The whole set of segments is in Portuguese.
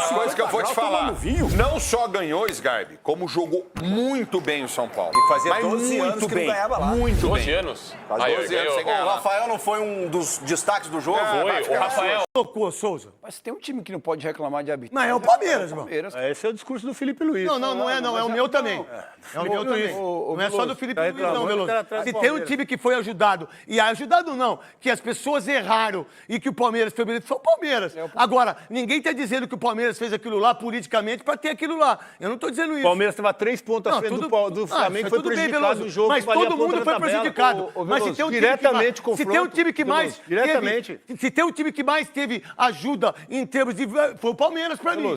coisa que eu vou te falar. Não só ganhou, Sgarbi, como jogou muito bem o São Paulo. E fazia Mas 12 anos que não ganhava lá. Muito 12 bem. anos? Faz 12 anos sem ganhar O lá. Rafael não foi um dos destaques do jogo? Foi, o Rafael. Tocou, Souza. Mas tem um time que não pode reclamar de arbitragem. Mas é o Palmeiras, irmão. Esse é o discurso do Felipe Luiz. Não é o meu também. É o meu também. Não é só do Felipe Luiz, não, Veloso. Se tem um time que foi ajudado, e ajudado não, que as pessoas erraram e que o Palmeiras foi beneficiado, foi o Palmeiras. Agora, ninguém está dizendo que o Palmeiras fez aquilo lá politicamente para ter aquilo lá. Eu não estou dizendo isso. O Palmeiras estava 3 pontos à frente do Flamengo, foi prejudicado no jogo. Mas todo mundo foi prejudicado. Mas se tem um diretamente se tem um time que mais diretamente. se tem um time que mais teve ajuda em termos de foi o Palmeiras para mim.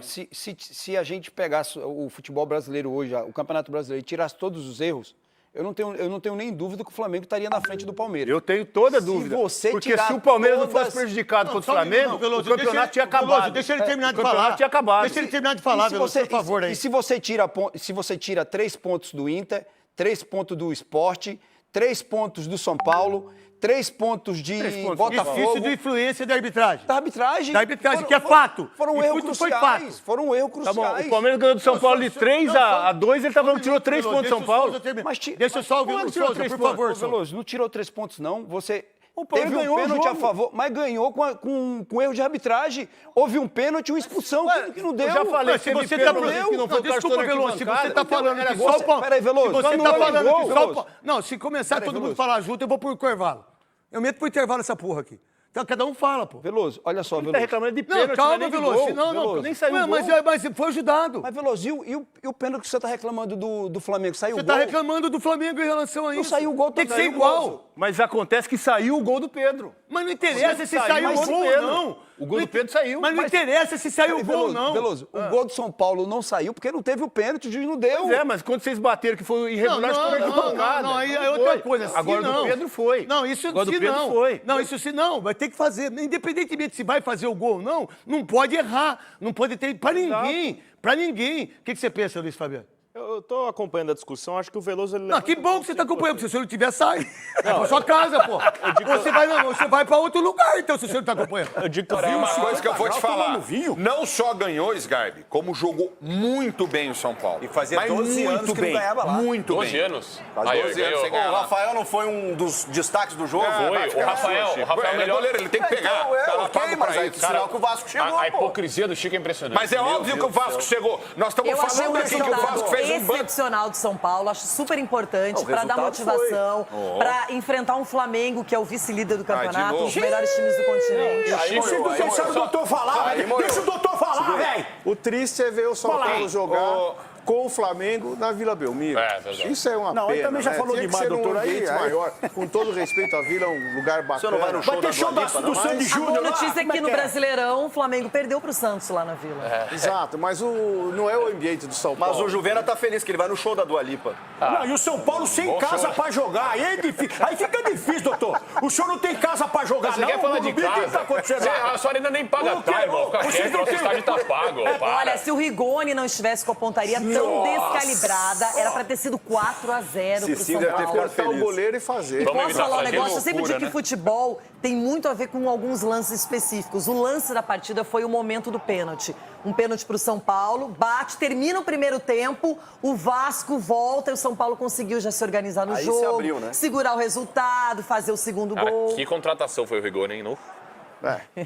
Se a gente pegasse o futebol brasileiro hoje, o Campeonato Brasileiro, e tirasse todos os erros, eu não tenho nem dúvida que o Flamengo estaria na frente do Palmeiras. Eu tenho toda a dúvida. Porque se o Palmeiras não fosse prejudicado contra o Flamengo, o campeonato tinha acabado. Deixa ele terminar de falar. O campeonato tinha acabado. Deixa ele terminar de falar, Veloso, por favor. E se você tira 3 pontos do Inter, 3 pontos do Sport, 3 pontos do São Paulo, 3 pontos de Botafogo. Isso de influência da arbitragem. Da arbitragem. Da arbitragem, que é fato. Foram erros cruciais. Foram erros Tá cruciais. bom, o Palmeiras ganhou do São Paulo de 3-2, ele tá falando que tirou 3 pontos do São Paulo. Mas deixa só ouvir o Souza, por favor. Veloso, não tirou 3 pontos, não. Você O Palmeiras teve um ganhou o pênalti jogo. a favor, mas ganhou com erro de arbitragem. Houve um pênalti e uma expulsão que não deu. Eu já falei, Se você tá desculpa, Veloso, se você tá falando que só o Palmeiras... Peraí, Veloso. Se você tá falando que só o Veloso. Não, se começar todo mundo falar junto, eu vou pro intervalo. Eu meto pro intervalo essa porra aqui. Então cada um fala, pô. Veloso, olha só, Ele tá Veloso. reclamando de pênalti, Não, calma, nem de Veloso. gol. Não, Nem saiu Ué, gol. mas foi ajudado. Mas, Veloso, e o pênalti que você tá reclamando do Flamengo? Saiu o Você gol? tá reclamando do Flamengo em relação a isso. Não saiu o gol, tem que saiu ser o gol. igual. Mas acontece que saiu o gol do Pedro. Mas não interessa se saiu o mas gol ou Pedro. não. O gol do Pedro saiu. Mas não interessa se saiu o gol ou não. Veloso, o gol do São Paulo não saiu porque não teve o pênalti, o juiz não deu. Pois é, mas quando vocês bateram que foi irregular, Não, aí é outra coisa. Assim, Agora não. do Pedro foi. Não, isso Agora do se Pedro não. foi. Não, isso se não. Vai ter que fazer. Independentemente se vai fazer o gol ou não, não pode errar. Não pode ter pra ninguém. Pra ninguém. O que você pensa, Luiz Fabiano? Eu tô acompanhando a discussão, acho que o Veloso... Ele Não, que bom que você tá acompanhando, porque se você não tiver, sai. É pra sua casa, pô. Você vai pra outro lugar, então, se você não tá acompanhando. Eu digo que Uma coisa que eu vou te falar. Não só ganhou, Sgarbi, como jogou muito bem o São Paulo. E fazia Mas 12 anos muito que não bem, ganhava lá. Muito 12 bem. anos? Faz Aí, 12 anos sem O ganhar lá. Rafael não foi um dos destaques do jogo? Foi, o Rafael Ele é melhor. goleiro, ele tem que pegar. O cara paga mas pra aí isso. sinal que o Vasco chegou, A pô. hipocrisia do Chico é impressionante. Mas é óbvio que o Vasco chegou. Nós estamos Eu achei um falando aqui que o Vasco resultado fez um banco. excepcional do São Paulo, acho super importante O para dar resultado motivação, para enfrentar um Flamengo que é o vice-líder do campeonato, novo. os melhores times do continente. Deixa o doutor falar, velho. Deixa o doutor falar, velho. O triste é ver o São Paulo jogar com o Flamengo na Vila Belmiro. É, verdade. Isso é uma Não, pena, ele também já né? falou Tinha que demais, ser doutor, um aí, ambiente aí. maior. Com todo respeito, a Vila é um lugar bacana. Você não vai no show Vai ter show da Dua Lipa, do não? Sandy A boa Júnior lá? notícia é Como que no é? Brasileirão o Flamengo perdeu para o Santos lá na Vila. Exato, mas não é o ambiente do São Paulo. Mas o Juvena tá feliz que ele vai no show da Dua Lipa. Não, e o São Paulo sem casa pra jogar. Aí fica difícil, doutor. O senhor não tem casa pra jogar, Você não? quer falar de O que casa? tá acontecendo? A senhora ainda nem paga O quê? tá, irmão. Fica Vocês quieto, não nosso têm- estádio tá pago. Para. Olha, se o Rigoni não estivesse com a pontaria tão descalibrada, era para ter sido 4-0 pro Cicinho São deve ter Paulo. ficado Cortar o feliz. goleiro e fazer. Vamos Posso evitar falar um fazer negócio? Eu sempre loucura, digo que né? futebol tem muito a ver com alguns lances específicos. O lance da partida foi o momento do pênalti. Um pênalti para o São Paulo, bate, termina o primeiro tempo, o Vasco volta e o São Paulo conseguiu já se organizar no Aí se jogo, abriu, né? segurar o resultado, fazer o segundo Cara, gol. que contratação foi o Rigoni, hein?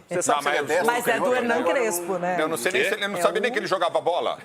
Você sabe se ele é destro Mas ou é do canhoto? Hernan Agora Crespo, né? Eu não sei nem se ele não sabia nem que ele jogava bola.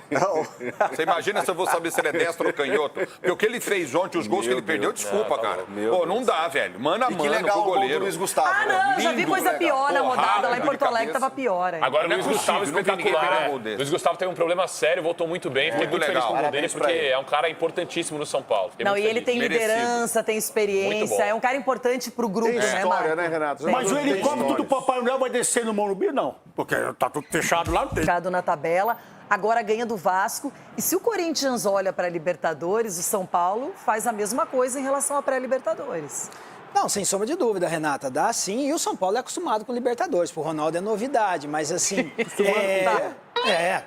Você imagina se eu vou saber se ele é destro ou canhoto. Porque o que ele fez ontem, os gols que ele perdeu, desculpa, cara. Pô, não dá, velho. Mano a E que mano legal pro o gol do goleiro. Luiz Gustavo. Ah, né? não, já vi Lindo, coisa legal. pior na Pô, rodada. Lá em rápido, Porto de Alegre cabeça. tava pior. Hein? Agora o Não é Luiz Gustavo, possível, não tem ninguém espetacular, pegando né? um gol desse. Luiz Gustavo teve um problema sério, voltou muito bem. Fiquei Muito muito feliz legal. com o gol dele, Parabéns pra porque ele. é um cara importantíssimo no São Paulo. Fiquei Não, muito e ele feliz. tem Merecido. liderança, tem Muito experiência, bom. é um cara importante pro grupo, Tem né, história, Marco? né, Renato? Mas o Jogador tem helicóptero do história. Papai Noel vai descer no Morumbi? Não. Porque tá tudo fechado lá, não tem. Fechado na tabela, agora ganha do Vasco. E se o Corinthians olha para a Libertadores, o São Paulo faz a mesma coisa em relação à pré-Libertadores. Não, sem sombra de dúvida, Renata, dá sim. E o São Paulo é acostumado com Libertadores. Pro Ronaldo é novidade, mas assim.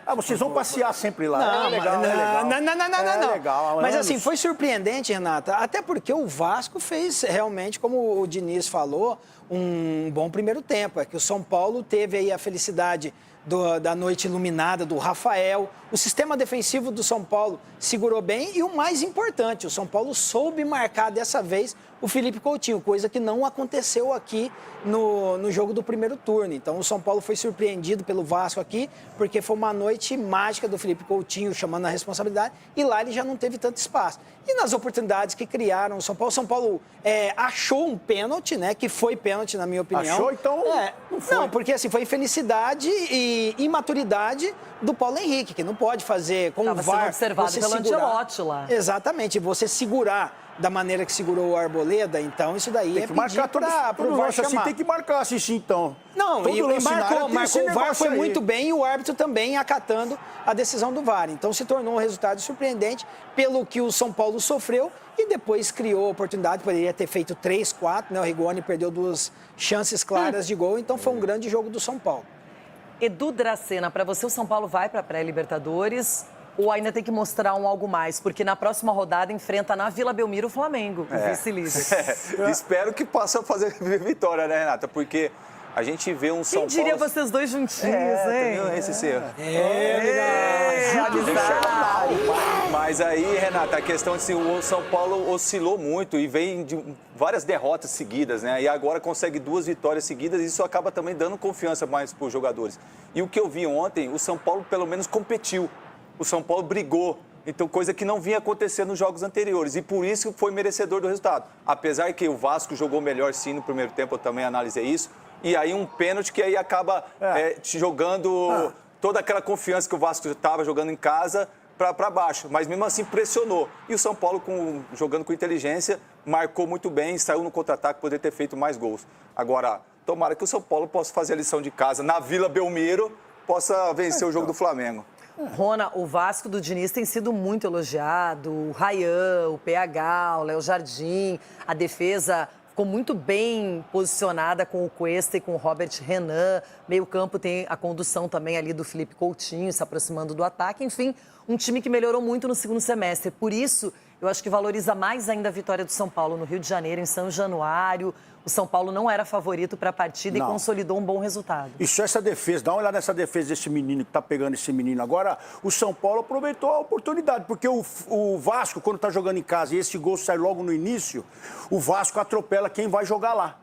Ah, vocês vão passear sempre lá. Não, é legal, mas- é legal. Não. É legal, há Mas anos. assim, foi surpreendente, Renata, até porque o Vasco fez realmente, como o Diniz falou, um bom primeiro tempo. É que o São Paulo teve aí a felicidade da noite iluminada do Rafael. O sistema defensivo do São Paulo segurou bem e o mais importante, o São Paulo soube marcar dessa vez o Felipe Coutinho, coisa que não aconteceu aqui no jogo do primeiro turno. Então o São Paulo foi surpreendido pelo Vasco aqui, porque foi uma noite mágica do Felipe Coutinho chamando a responsabilidade e lá ele já não teve tanto espaço. E nas oportunidades que criaram o São Paulo achou um pênalti, né? Que foi pênalti, na minha opinião. Achou, então? Não, porque assim, foi infelicidade e imaturidade do Paulo Henrique, que não pode fazer com o VAR. Tava sendo observado você pelo Ancelotti lá. Exatamente, você segurar da maneira que segurou o Arboleda, então isso daí tem que marcar pro VAR chamar. assim, tem que marcar assim, sim, então. Não, e marcou, o VAR foi muito bem e o árbitro também acatando a decisão do VAR. Então se tornou um resultado surpreendente pelo que o São Paulo sofreu e depois criou oportunidade, poderia ter feito 3, 4, né? O Rigoni perdeu 2 chances claras de gol, então foi um grande jogo do São Paulo. Edu Dracena, para você o São Paulo vai para a pré-Libertadores ou ainda tem que mostrar algo mais? Porque na próxima rodada enfrenta na Vila Belmiro o Flamengo, o vice-líder. Espero que possa fazer vitória, né, Renata? Porque a gente vê um São Paulo... Quem diria vocês dois juntinhos, hein? Esse ser. Mas aí, Renata, a questão é assim, o São Paulo oscilou muito e vem de várias derrotas seguidas, né? E agora consegue 2 vitórias seguidas e isso acaba também dando confiança mais para os jogadores. E o que eu vi ontem, o São Paulo pelo menos competiu. O São Paulo brigou. Então, coisa que não vinha acontecendo nos jogos anteriores. E por isso foi merecedor do resultado. Apesar que o Vasco jogou melhor sim no primeiro tempo, eu também analisei isso. E aí um pênalti que aí acaba te jogando toda aquela confiança que o Vasco estava jogando em casa para baixo. Mas mesmo assim pressionou. E o São Paulo, jogando com inteligência, marcou muito bem, saiu no contra-ataque, poderia ter feito mais gols. Agora, tomara que o São Paulo possa fazer a lição de casa na Vila Belmiro, possa vencer o jogo do Flamengo. Rona, o Vasco do Diniz tem sido muito elogiado, o Ryan, o PH, o Léo Jardim, a defesa ficou muito bem posicionada com o Cuesta e com o Robert Renan, meio campo tem a condução também ali do Felipe Coutinho, se aproximando do ataque, enfim, um time que melhorou muito no segundo semestre, por isso eu acho que valoriza mais ainda a vitória do São Paulo no Rio de Janeiro, em São Januário. O São Paulo não era favorito para a partida e consolidou um bom resultado. Isso, essa defesa, dá uma olhada nessa defesa desse menino que está pegando esse menino agora. O São Paulo aproveitou a oportunidade, porque o Vasco, quando está jogando em casa e esse gol sai logo no início, o Vasco atropela quem vai jogar lá.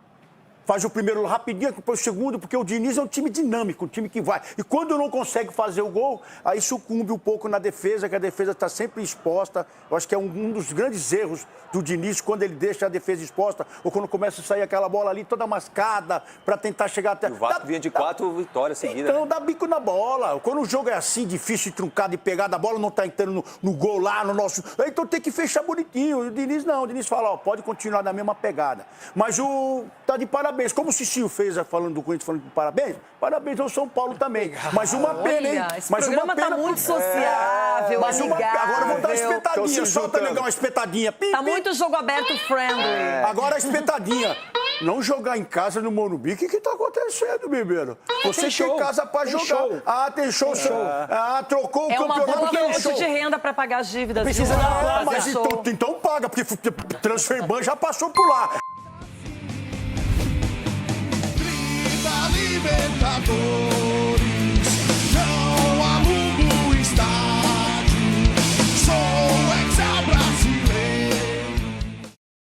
Faz o primeiro rapidinho, depois o segundo, porque o Diniz é um time dinâmico, um time que vai. E quando não consegue fazer o gol, aí sucumbe um pouco na defesa, que a defesa está sempre exposta. Eu acho que é um dos grandes erros do Diniz, quando ele deixa a defesa exposta, ou quando começa a sair aquela bola ali toda mascada, para tentar chegar até... O Vasco vinha de 4 vitórias seguidas. Então, dá bico na bola. Quando o jogo é assim, difícil de truncar, de pegar, a bola não está entrando no gol lá, no nosso... Então tem que fechar bonitinho. E o Diniz não, o Diniz fala, pode continuar na mesma pegada. Mas tá de parabéns. Como o Cicinho fez, falando do Corinthians, falando de parabéns ao São Paulo também. Mas uma pena, hein? Esse programa tá muito sociável, amigável. Agora eu vou dar uma espetadinha, solta legal, uma espetadinha. Tá muito jogo aberto friendly. Agora a espetadinha. Não jogar em casa no Morumbi, o que tá acontecendo, Bibeiro? Você tem casa pra jogar. Show. Tem show. Trocou o campeonato. É uma boa fonte de renda pra pagar as dívidas. Precisa dar mas então paga, porque Transferban já passou por lá. Libertadores.